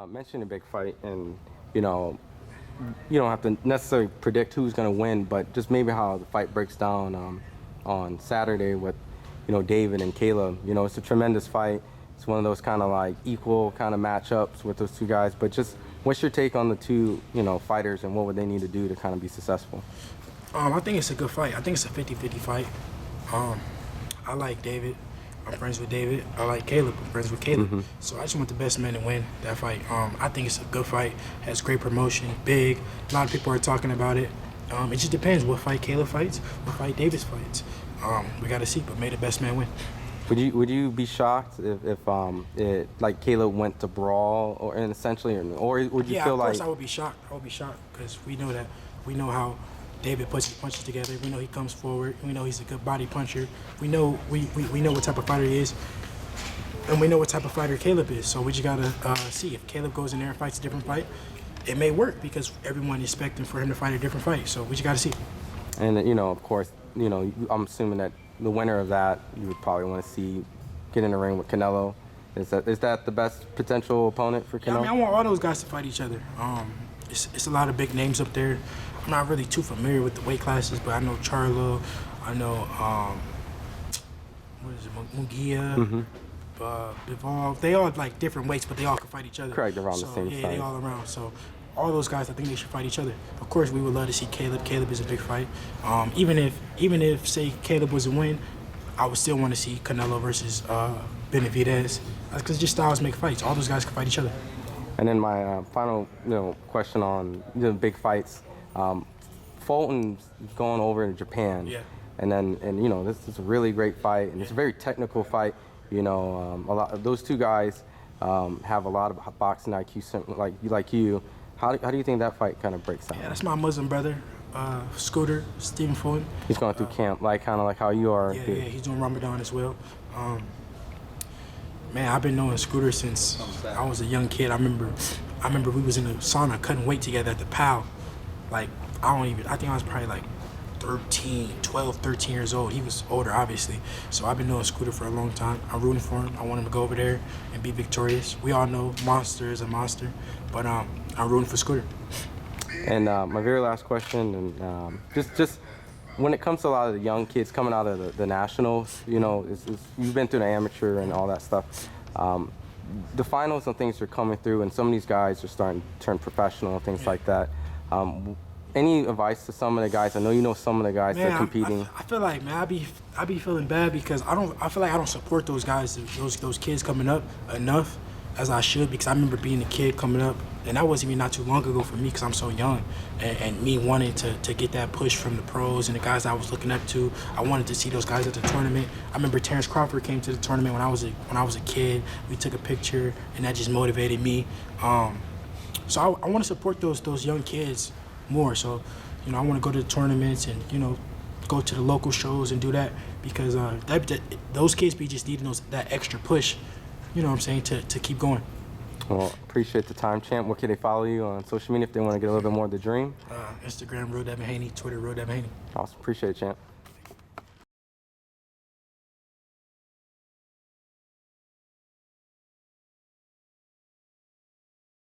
Mentioned a big fight, and you know, you don't have to necessarily predict who's going to win, but just maybe how the fight breaks down on Saturday with, David and Caleb. It's a tremendous fight. It's one of those kind of like equal kind of matchups with those two guys. But just what's your take on the two, fighters, and what would they need to do to kind of be successful? I think it's a good fight. I think it's a 50-50 fight. I like David. I'm friends with David. I like Caleb. I'm friends with Caleb. Mm-hmm. So I just want the best man to win that fight. I think it's a good fight. Has great promotion, big. A lot of people are talking about it. It just depends what fight Caleb fights, what fight Davis fights. We got to see, but may the best man win. Would you be shocked if like Caleb went to brawl or essentially, or would you feel like? Yeah, of course I would be shocked. I would be shocked because we know how David puts his punches together. We know he comes forward. We know he's a good body puncher. We know what type of fighter he is, and we know what type of fighter Caleb is. So we just gotta see if Caleb goes in there and fights a different fight. It may work because everyone is expecting for him to fight a different fight. So we just gotta see. And of course, I'm assuming that the winner of that you would probably want to see get in the ring with Canelo. Is that the best potential opponent for Canelo? Yeah, I want all those guys to fight each other. It's a lot of big names up there. I'm not really too familiar with the weight classes, but I know Charlo, I know Munguia, Bivol. They all like different weights, but they all can fight each other. Correct, around the same size. size. They all around. So all those guys, I think they should fight each other. Of course, we would love to see Caleb. Caleb is a big fight. Even if say Caleb was a win, I would still want to see Canelo versus Benavidez, because just styles make fights. All those guys can fight each other. And then my final question on the big fights. Fulton's going over to Japan. Yeah. And this is a really great fight, and it's a very technical fight. A lot of those two guys have a lot of boxing IQ, like you. How do you think that fight kind of breaks down? Yeah, that's my Muslim brother, Scooter, Stephen Fulton. He's going through camp, kind of like how you are. Yeah, he's doing Ramadan as well. Man, I've been knowing Scooter since I was a young kid. I remember we was in the sauna cutting weight together at the PAL. Like, I think I was probably like 12, 13 years old. He was older, obviously. So I've been knowing Scooter for a long time. I'm rooting for him. I want him to go over there and be victorious. We all know Monster is a monster, but I'm rooting for Scooter. And my very last question, and just when it comes to a lot of the young kids coming out of the nationals, you've been through the amateur and all that stuff. The finals and things are coming through, and some of these guys are starting to turn professional and things like that. Any advice to some of the guys? I know you know some of the guys that are competing. I feel like, man, I be feeling bad because I feel like I don't support those guys, those kids coming up enough as I should, because I remember being a kid coming up, and that wasn't even not too long ago for me because I'm so young, and me wanting to get that push from the pros and the guys I was looking up to. I wanted to see those guys at the tournament. I remember Terrence Crawford came to the tournament when I was a kid. We took a picture, and that just motivated me. So I want to support those young kids more. So, I want to go to the tournaments and, go to the local shows and do that, because those kids be just needing that extra push, to keep going. Well, appreciate the time, champ. Where can they follow you on social media if they want to get a little bit more of the dream? Instagram, Devin Haney, Twitter, Devin Haney. Awesome. Appreciate it, champ.